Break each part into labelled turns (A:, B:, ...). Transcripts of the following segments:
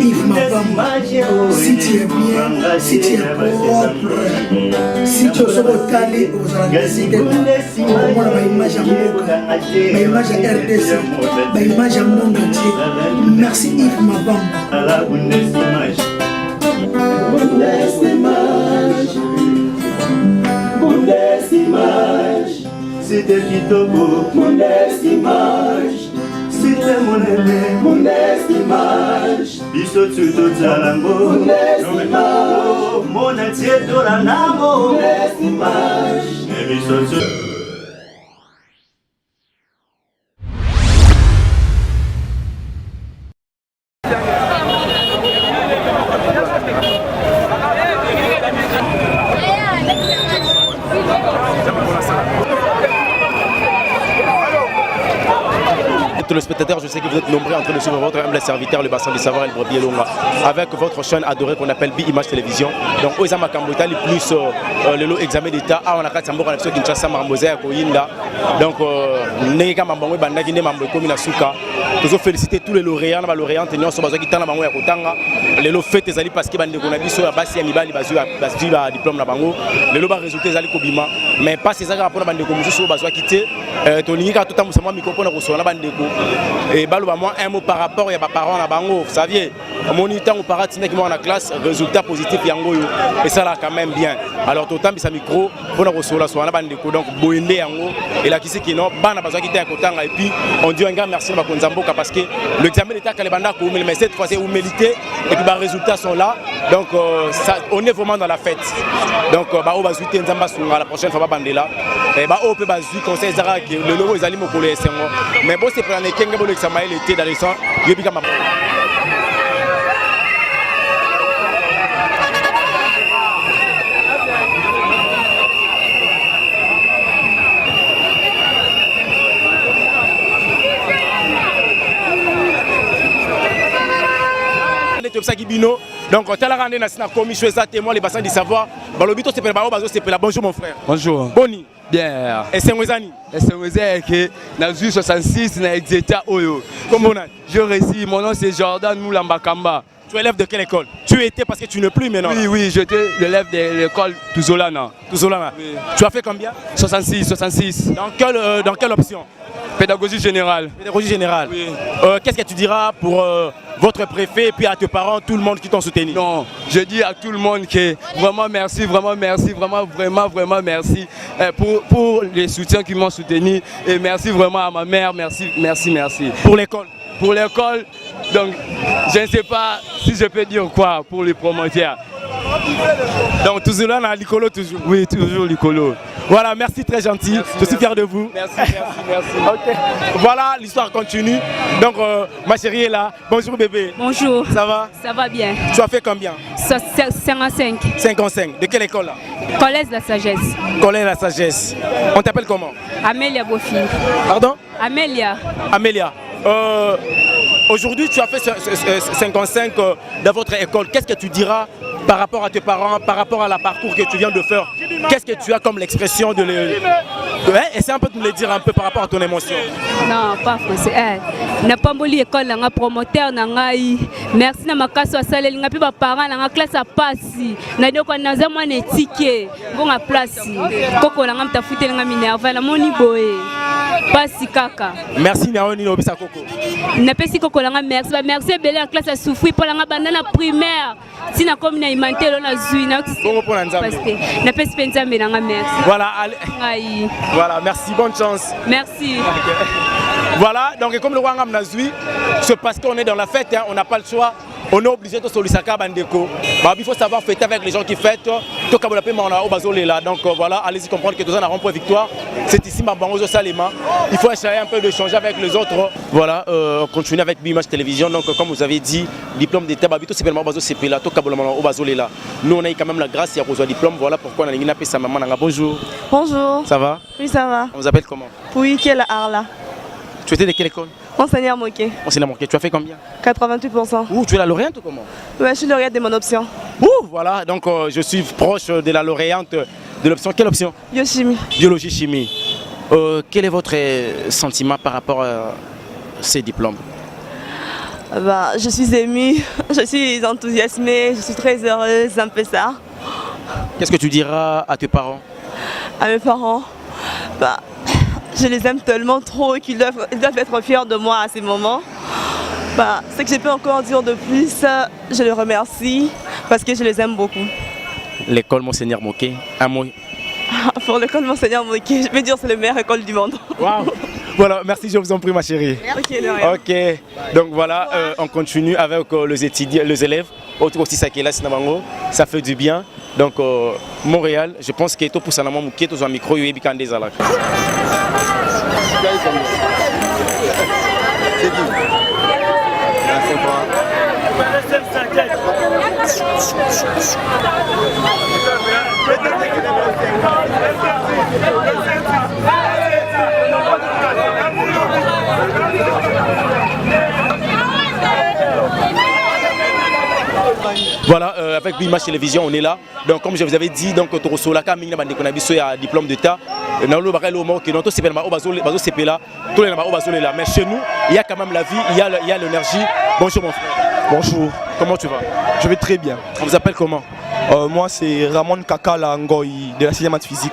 A: Yves Mabamba, si tu es bien, si tu es propre, si tu es tali aux Anglais, on a une image à Moka, une image à RDC, une image à monde entier. Merci Yves Mabamba.
B: C'était Kitoko, mon estimage. C'était mon aimé, mon estimage. Biso tuto zalango, mon estimage. Mon entier de la namo, mon estimage. Biso tuto.
C: Le spectateur, je sais que vous êtes nombreux en train de suivre votre humble serviteur, le bassin du savoir et le brebis Longa, avec votre chaîne adorée qu'on appelle B-Image Télévision. Donc, Oizama Kambotali plus le lot examen d'état. Ah, on a 4 Sambo, on a fait Kinshasa, Marmosa, Koyinda. Donc, Nega Mambangwe, Bandagi, Nemambo, Komina Souka. Nous avons félicité tous les lauréats, les lauréats, tenant sur Bazoki Tana Bango Yakotanga. Les lots faits, les parce qu'ils ont dit sur la base, il y a un diplôme na Bango. Les lots résultés, les Kobima. Mais pas ces agents pour la bande de Komusu sur Bazoki Té. Toninga tout à l'heure, micro na la bande de et balouba moi un mot par rapport à parents à Bango. Vous saviez, mon temps au paratina qui m'a en classe, résultat positif yango et ça là quand même bien. Alors tout le temps ça micro pour la recevoir la soirée bande de donc boende yango et là qui c'est qui non bana besoin qui était à Kotanga et puis on dit un grand merci à Makonzamboka parce que l'examen d'état que les bandas mais cette fois c'est humilité et puis les résultats sont là donc ça, on est vraiment dans la fête. Donc bah on va suivre Nzamba Sunga la prochaine fois bande là et bah on peut bah suivre conseil Zara le logo ils allaient me coller mais bon c'est pour l'année Kenga Bolo Examaïl était dans les sons Yébika Mama. Donc, tu as la rendez dans commission témoin les bassins du savoir. Balobito c'est la bonjour mon frère.
D: Bonjour.
C: Boni.
D: Bien.
C: Et c'est Wezani.
D: Et c'est Wezani qui dans 66 dans Exeta Oyo.
C: Comment on a?
D: Je réside. Mon nom c'est Jordan Moulamba Kamba.
C: Tu es élève de quelle école? Tu étais parce que tu n'es plus maintenant.
D: Oui, j'étais l'élève de l'école Touzolana.
C: Touzolana. Oui. Tu as fait combien?
D: 66.
C: Dans quelle option?
D: Pédagogie générale.
C: Pédagogie générale.
D: Oui.
C: Qu'est-ce que tu diras pour votre préfet et puis à tes parents, tout le monde qui t'ont soutenu?
D: Non, je dis à tout le monde que vraiment merci, vraiment merci pour les soutiens qui m'ont soutenu et merci vraiment à ma mère, merci.
C: Pour l'école?
D: Pour l'école, donc je ne sais pas si je peux dire quoi pour les promoteurs.
C: Donc toujours là, Licolo toujours?
D: Oui, toujours Licolo.
C: Voilà, merci, très gentil. Merci, je suis fier de vous.
D: Merci.
C: Okay. Voilà, l'histoire continue. Donc, ma chérie est là. Bonjour bébé.
E: Bonjour.
C: Ça va?
E: Ça va bien.
C: Tu as fait combien?
E: 55.
C: 55. De quelle école là?
E: Collège de la Sagesse.
C: Collège de la Sagesse. On t'appelle comment?
E: Amélia Bofi.
C: Pardon?
E: Amélia.
C: Aujourd'hui, tu as fait 55 dans votre école. Qu'est-ce que tu diras par rapport à tes parents, par rapport à la parcours que tu viens de faire? Qu'est-ce que tu as comme l'expression de essaie un peu de me le dire un peu par rapport à ton émotion.
E: Non, pas français. Na pamboli école nga promoteur na ngai. Merci na makaso asale linga pi ba parents na classe a passi. Na doko na za mwana etike. Bonga place. Koko na ngam tafuté nga minerva na moni boye. Passi kaka.
C: Merci na oni obisa koko.
E: Na pesi koko na nga merci. Ba merci belé en classe a souffrir pour nga banana primaire. Si na comme na imanté na zui na.
C: Bongo pour nzambe.
E: Na pesi penzambe na nga merci.
C: Voilà, allez. Voilà, merci, bonne chance.
E: Merci.
C: Voilà, donc comme le roi Ngam Nazui, c'est parce qu'on est dans la fête, hein, on n'a pas le choix. On est obligé de solisaka bandeko. Bah, il faut savoir fêter avec les gens qui fêtent. Donc voilà, allez-y comprendre que nous avons un rond-point victoire. C'est ici Mabangozo Salema. Il faut essayer un peu d'échanger avec les autres. Voilà, on continue avec B-Image Télévision. Donc comme vous avez dit, diplôme d'État, Babito c'est vraiment Bazo Sepela, nous on a eu quand même la grâce et à cause du diplôme. Voilà pourquoi on a une sa maman. Bonjour.
F: Bonjour.
C: Ça va?
F: Oui, ça va.
C: On vous appelle comment?
F: Oui, quelle Arla.
C: Tu étais de quelle école?
F: Enseignant Moquet.
C: Enseignant Moquet. Tu as fait combien?
F: 88%.
C: Ouh, tu es la lauréate ou comment?
F: Oui, je suis lauréate de mon option.
C: Ouh, voilà, donc je suis proche de la lauréate de l'option. Quelle option?
F: Biochimie.
C: Biologie, chimie. Quel est votre sentiment par rapport à ces diplômes?
F: Je suis émue, je suis enthousiasmée, je suis très heureuse, un peu ça.
C: Qu'est-ce que tu diras à tes parents?
F: À mes parents, je les aime tellement trop qu'ils doivent être fiers de moi à ces moments. Ce que je peux encore dire de plus, je les remercie parce que je les aime beaucoup.
C: L'école Monseigneur Moké, un mot.
F: Pour l'école Monseigneur Moké, je vais dire que c'est la meilleure école du monde.
C: Wow. Voilà, merci, je vous en prie ma chérie. Ok, donc voilà, on continue avec les étudiants, les élèves. Autre aussi ça qui est là, ça fait du bien. Donc Montréal, je pense que tout pour ça, nous qui est un micro, il y a des alaks. Voilà, avec BIMAGE Télévision, on est là. Donc, comme je vous avais dit, donc, Torosolaka, il y a un diplôme d'État. Mais chez nous, il y a quand même la vie, il y a l'énergie. Bonjour mon frère.
G: Bonjour.
C: Comment tu vas?
G: Je vais très bien.
C: On vous appelle comment?
G: Moi, c'est Ramon Kakala Ngoyi de la 6e maths physique.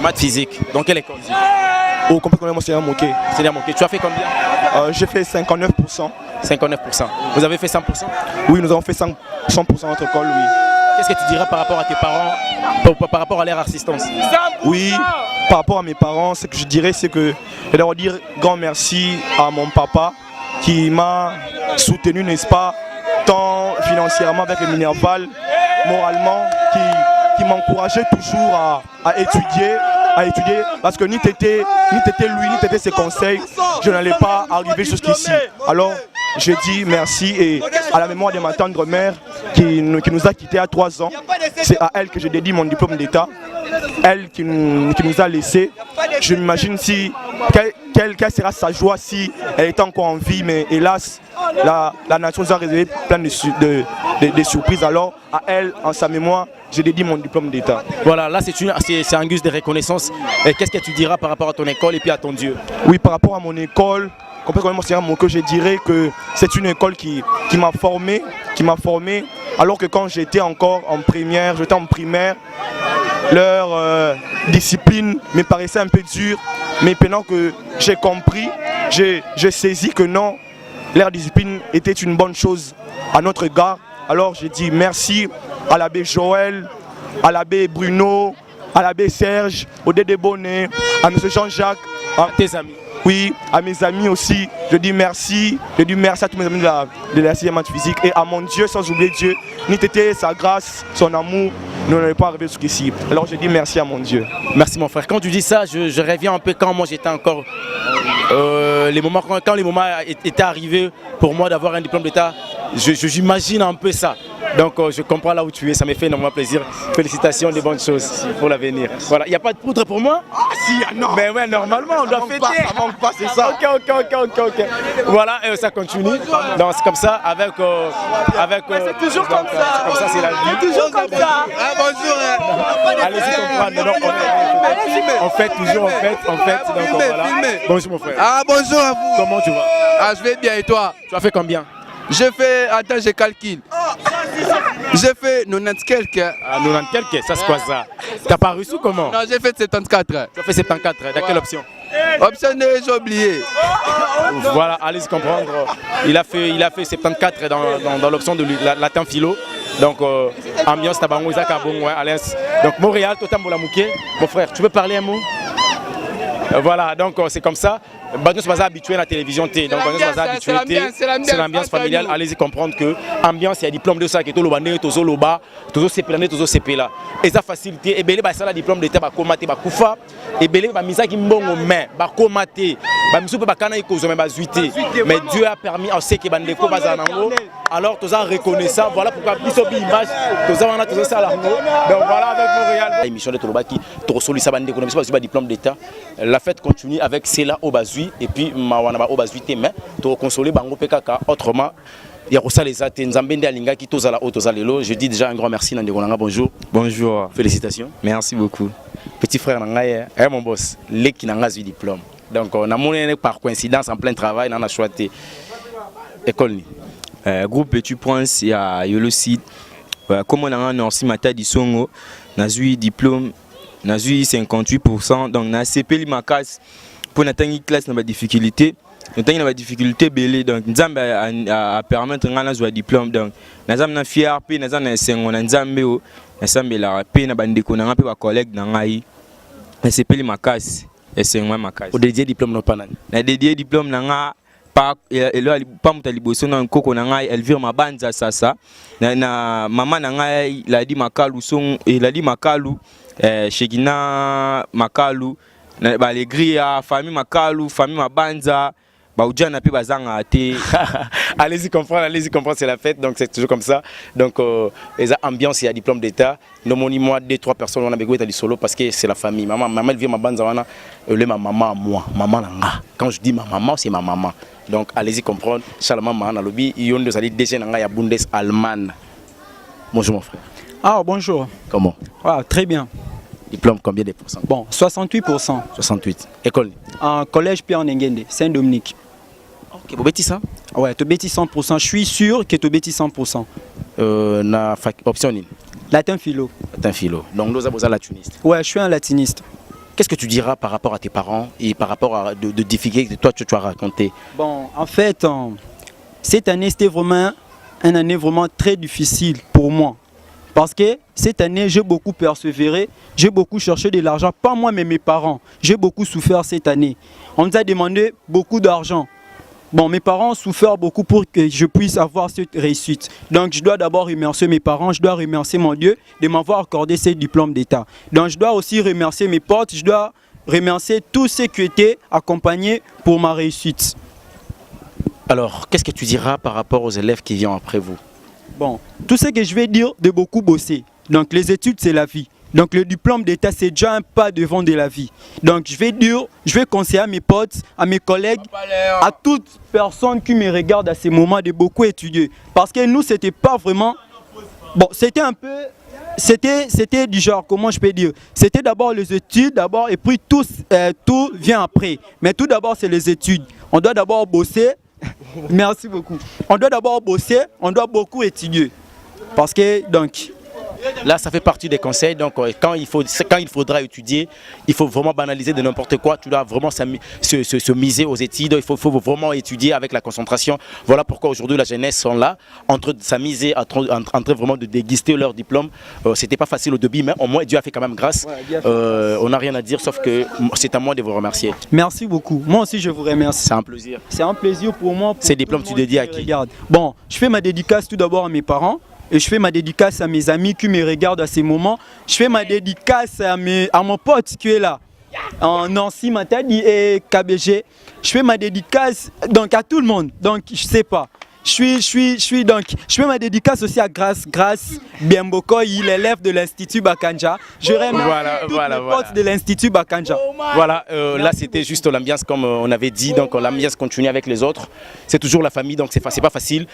C: Maths physique. Dans quelle école?
G: Au complément Monseigneur Moké.
C: Tu as fait combien?
G: J'ai fait 59%.
C: 59%. Vous avez fait 100%?
G: Oui, nous avons fait 100% à notre école, oui.
C: Qu'est-ce que tu dirais par rapport à tes parents, par rapport à leur assistance?
G: Oui, par rapport à mes parents, ce que je dirais, c'est que je dois dire grand merci à mon papa qui m'a soutenu, n'est-ce pas, tant financièrement avec le Minerval, moralement, qui m'encourageait toujours à étudier, parce que ni t'étais lui, ni t'étais ses conseils, je n'allais pas arriver jusqu'ici. Alors, je dis merci et à la mémoire de ma tendre mère qui nous a quittés à 3 ans. C'est à elle que je dédie mon diplôme d'État. Elle qui nous a laissés. Je m'imagine quelle sera sa joie si elle était encore en vie, mais hélas, la nature nous a réservé plein de surprises. Alors, à elle, en sa mémoire, je dédie mon diplôme d'État.
C: Voilà, là c'est un guise de reconnaissance. Qu'est-ce que tu diras par rapport à ton école et puis à ton Dieu?
G: Oui, par rapport à mon école, je dirais que c'est une école qui m'a formé, alors que quand j'étais encore en primaire, leur discipline me paraissait un peu dure, mais maintenant que j'ai compris, j'ai saisi que non, leur discipline était une bonne chose à notre égard. Alors j'ai dit merci à l'abbé Joël, à l'abbé Bruno, à l'abbé Serge, au Dédé Bonnet, à M. Jean-Jacques, à
C: tes amis.
G: Oui, à mes amis aussi, je dis merci à tous mes amis de la 6e maths physique et à mon Dieu, sans oublier Dieu, ni t'étais sa grâce, son amour, nous n'allons pas arriver jusqu'ici. Alors je dis merci à mon Dieu.
C: Merci mon frère. Quand tu dis ça, je reviens un peu quand moi j'étais encore, quand les moments étaient arrivés pour moi d'avoir un diplôme d'État, j'imagine un peu ça. Donc je comprends là où tu es, ça me fait énormément plaisir. Félicitations, des bonnes choses pour l'avenir. Voilà, il n'y a pas de poudre pour moi?
G: Ah si, non.
C: Mais ouais, normalement on doit fêter.
G: Ça manque pas, c'est ça.
C: Ok. Voilà, ça continue. Donc c'est comme ça, avec
F: c'est toujours comme ça.
C: Comme ça, c'est la vie.
F: C'est toujours comme ça.
G: Ah, bonjour.
C: Allez-y comprendre. On fait toujours, on fait. Donc voilà. Bonjour mon frère.
H: Ah bonjour à vous.
C: Comment tu vas?
H: Ah je vais bien et toi?
C: Tu as fait combien?
H: J'ai fait, attends je calcule. J'ai fait 90 quelques.
C: Ah 90 quelques, ça c'est quoi ça? T'as pas reçu comment?
H: Non j'ai fait 74.
C: Tu as fait 74, dans quelle option?
H: Option 2, j'ai oublié.
C: Voilà, allez-y comprendre. Il a fait 74 dans l'option de latin philo. Donc ambiance tabango Isaka bon, Alliance. Donc Montréal, Totam Bolamouké. Mon frère, tu veux parler un mot? Voilà, donc c'est comme ça. Nous ne sommes pas habitués à la télévision. Donc nous sommes habitués. C'est l'ambiance familiale. Allez-y comprendre que l'ambiance, il y a diplôme de ça qui est tout le bandé, tout le bas, tout le CP, tout le CP là. Et ça facilité. Et bien, ça, le diplôme d'État, va comater, va koufa. Et bien, va misa qui mbongo aux mains, va comater. Va miso peut pas kana ikozo mais va zuiter. Mais Dieu a permis à ceux qui bandeko bazanango. Alors, tous ça reconnaissant. Voilà pourquoi biso bi image. Tous ça on a tous ça là. Donc voilà avec Montréal. Émission de Tolobaki, Torosoli Sabandeko, nous sommes pas diplôme d'État. La fête continue avec Cela Obazui et puis Mawanaba Obazui mais to consoler bango pekaka autrement. Il y a aussi les athées, Nzambende Alinga qui tozala otozalelo. Je dis déjà un grand merci Nandekolanga, bonjour.
I: Bonjour.
C: Félicitations.
I: Merci beaucoup.
C: Petit frère Nangaye, mon boss, les qui n'ont pas eu diplôme. Donc on a mon par coïncidence en plein travail, on a choisi. école ni.
I: Groupe Petit Prince et à Yolocid. Comme on a un Norsi Mata Disongo, n'a eu diplôme, n'a eu 58%. Donc, n'a CP ma classe pour n'atteindre classe dans la difficulté. Nous avons des difficultés belé donc nous avons à permettre de avoir un diplôme donc nous avons fier puis nous avons un sengo nous avons la paix na bande ko na pe ba collègue na ngai CP ma classe et sengo ma classe.
C: Au dédié diplôme non pas
I: na dédié diplôme na nga pas pas mutali boso na koko na ngai Elvire Mabanza sasa na maman na ngai la di makalu son et la di makalu Shegina makalu na ba alegria famille makalu famille Mabanza.
C: Allez-y comprendre, c'est la fête, donc c'est toujours comme ça. Donc, les ambiance, il y a diplôme d'État. Nous, moi, 2-3 personnes, on a besoin de solo parce que c'est la famille. Maman, elle vient ma bande, elle est ma maman, moi, maman. Quand je dis ma maman, c'est ma maman. Donc, allez-y comprendre. Charlemagne, maman, lobby, il y a déjà une Bundes allemande. Bonjour, mon frère.
J: Ah, bonjour.
C: Comment?
J: Ah, très bien.
C: Diplôme, combien de pourcents?
J: Bon, 68%.
C: 68. École?
J: En collège Pierre Nengende, Saint-Dominique.
C: Ok, vous bêtis ça?
J: Ouais, tu bêtis 100%. Je suis sûr que tu bêtis 100%.
C: Na option ni?
J: Latin philo.
C: Latin philo. Donc nous avons un latiniste.
J: Ouais, je suis un latiniste.
C: Qu'est-ce que tu diras par rapport à tes parents et par rapport à de difficultés que toi tu as raconté?
J: Bon, en fait, cette année c'était vraiment une année vraiment très difficile pour moi. Parce que cette année, j'ai beaucoup persévéré, j'ai beaucoup cherché de l'argent, pas moi mais mes parents. J'ai beaucoup souffert cette année. On nous a demandé beaucoup d'argent. Bon, mes parents ont souffert beaucoup pour que je puisse avoir cette réussite. Donc, je dois d'abord remercier mes parents, je dois remercier mon Dieu de m'avoir accordé ce diplôme d'État. Donc, je dois aussi remercier mes potes, je dois remercier tous ceux qui étaient accompagnés pour ma réussite.
C: Alors, qu'est-ce que tu diras par rapport aux élèves qui viennent après vous?
J: Bon, tout ce que je vais dire, de beaucoup bosser. Donc, les études, c'est la vie. Donc le diplôme d'État, c'est déjà un pas devant de la vie. Donc je vais conseiller à mes potes, à mes collègues, à toute personne qui me regarde à ces moments de beaucoup étudier. Parce que nous, c'était pas vraiment... Bon, c'était un peu... C'était du genre, comment je peux dire? C'était d'abord les études, d'abord, et puis tout vient après. Mais tout d'abord, c'est les études. On doit d'abord bosser. Merci beaucoup. On doit d'abord bosser, on doit beaucoup étudier. Parce que, donc...
C: Là, ça fait partie des conseils. Donc, quand il faudra étudier, il faut vraiment banaliser de n'importe quoi. Tu dois vraiment se miser aux études. Il faut vraiment étudier avec la concentration. Voilà pourquoi aujourd'hui, la jeunesse sont là, en train de s'amuser, en train vraiment de déguster leur diplôme. C'était pas facile au début, mais au moins, Dieu a fait quand même grâce. On n'a rien à dire, sauf que c'est à moi de vous remercier.
J: Merci beaucoup. Moi aussi, je vous remercie.
C: C'est un plaisir.
J: C'est un plaisir pour moi.
C: Ces diplômes, tu dédies à qui?
J: Regarde. Bon, je fais ma dédicace tout d'abord à mes parents. Et je fais ma dédicace à mes amis qui me regardent à ces moments. Je fais ma dédicace à mon pote qui est là, en Nancy, Matadi et KBG. Je fais ma dédicace donc à tout le monde. Donc je sais pas. Je fais ma dédicace aussi à Grace Biamboko, il est l'élève de l'Institut Bakanja. Je remercie tous les potes de l'Institut Bakanja.
C: Voilà, là c'était juste l'ambiance comme on avait dit, donc l'ambiance continue avec les autres. C'est toujours la famille, donc c'est pas facile.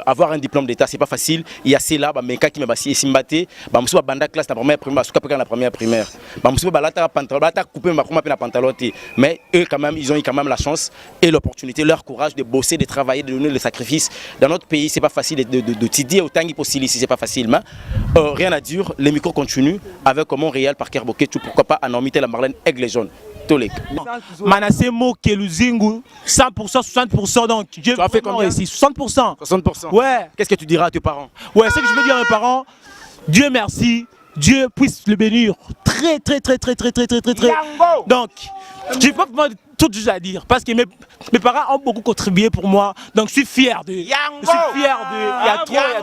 C: Avoir un diplôme d'État, c'est pas facile. Il y a cela, mais quand il m'a bassi et Simbate, je banda classe la première primaire, la première primaire. Mais eux quand même, ils ont eu quand même la chance et l'opportunité, leur courage de bosser, de travailler, de donner le sacrifice. Dans notre pays, c'est pas facile de t'aider autant qu'il possible ici, c'est pas facile. Mais rien à dire, les micros continuent avec Montréal, Parker Boketu, pourquoi pas Anormité, la Marlène, Aigle Jaune. Tolek.
K: Manassé Moke Luzingu, 100%, 60%, donc
C: tu as fait combien ici?
K: 60%.
C: 60%.
K: Ouais.
C: Qu'est-ce que tu diras à tes parents?
K: Ouais, ce que je veux dire à mes parents, Dieu merci, Dieu puisse le bénir très. Donc, je n'ai pas vraiment tout à dire parce que mes parents ont beaucoup contribué pour moi, donc je suis fier de. Il y a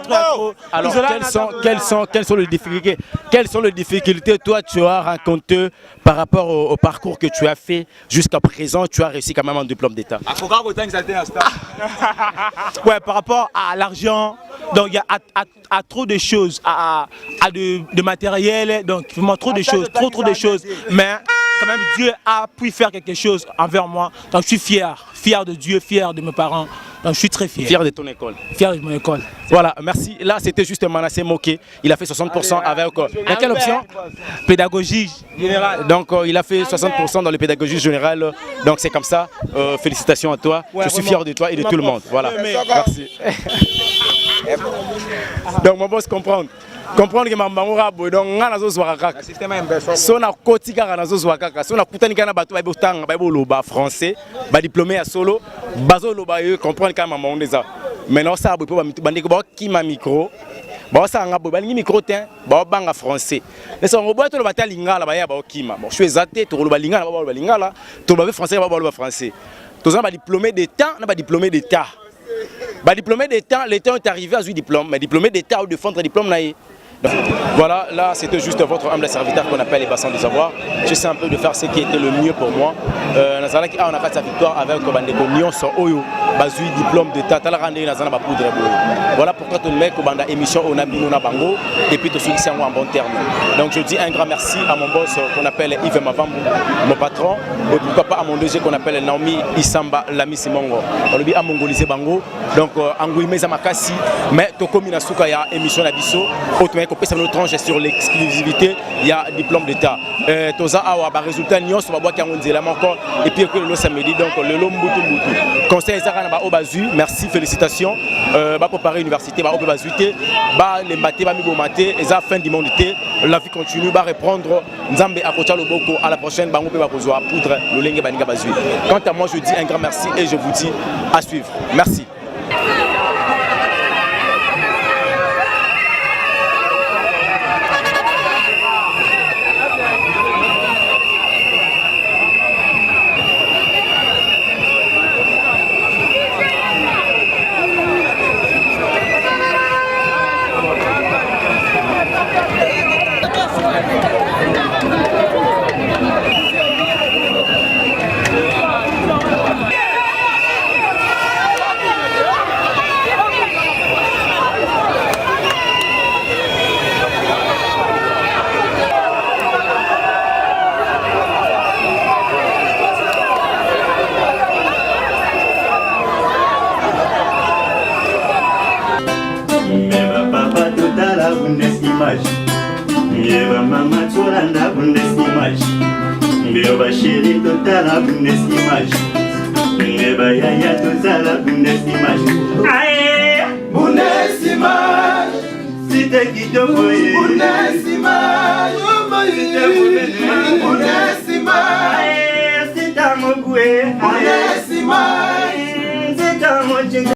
K: trop.
C: Alors, quelles sont les difficultés toi tu as rencontrées par rapport au parcours que tu as fait jusqu'à présent? Tu as réussi quand même un diplôme d'État.
K: Ouais, par rapport à l'argent, donc il y a à trop de choses, à de matériel, donc vraiment trop de choses, trop de choses. Mais quand même Dieu a pu faire quelque chose envers moi. Donc je suis fier de Dieu, fier de mes parents. Donc je suis très fier.
C: Fier de ton école.
K: Fier de mon école.
C: Voilà, merci. Là, c'était juste Manassé Moké. Il a fait 60% avec... Dans quelle option?
K: Pédagogie générale.
C: Donc, il a fait 60% dans la pédagogie générale. Donc, c'est comme ça. Félicitations à toi.
K: Ouais,
C: je suis
K: vraiment.
C: fier de toi et de tout le monde. Voilà. Merci. Donc, mon boss comprendre que mambango rabo donc ngana zo zwa kaka système imbeso so na koti kaka na zo zwa kaka so na kutani kana bato ba botanga ba loba français ba diplômé ya solo bazo loba yo comprendre kana mambango ndeza maintenant ça bo ba bandeko ba kima micro ba sa nga bo ba ngi micro tin ba banga français mais so ngo boto lo bata lingala ba ya ba kima bon je suis zaté to lo ba lingala ba lingala to ba français ba lo français to za ba diplômé d'état na ba diplômé d'état ba diplômé d'état l'état est arrivé à ce diplôme mais diplômé d'état ou de fondre diplôme naïe. Voilà, là c'était juste votre humble serviteur qu'on appelle les bassins du savoir. J'essaie un peu de faire ce qui était le mieux pour moi. On a fait sa victoire avec Bandeko Nyon sur Oyo, Bazui, diplôme d'état, voilà pourquoi tout le mec au banda émission on a mis Bango et puis tout ce qui en bon terme. Donc je dis un grand merci à mon boss qu'on appelle Yves Mavambu, mon patron, et pourquoi pas à mon DG qu'on appelle Naomi Isamba Lami Simongo. On lui dit à Mongolise Bango, donc Angoui Mezamakasi, mais Tokomi Nasuka ya émission Nabiso, autrement qu'on peut savoir notre tranche sur l'exclusivité, il y a diplôme d'état. Toza Awa, résultat Nyon, on va voir qu'il y a un délai encore, et puis le samedi, donc le Lombutu Mbutu. Conseil Zarana Obazu, merci, félicitations. Pour Paris Université, Obazu, les matés, Mibomate, et à fin d'immunité, la vie continue, va reprendre Nzambe Akocha Loboko à la prochaine, Bango Pebakozoa, Poudre, le Lengue Baniga Bazui. Quant à moi, je dis un grand merci et je vous dis à suivre. Merci.
B: Mbeba mama tolanda Bundesimage, mbeba chéri totala Bundesimage, mbeba yaya totala Bundesimage. Aye, Bundesimage, site kitoko ye. Bundesimage, site Bundesimage, site amogwe. Bundesimage.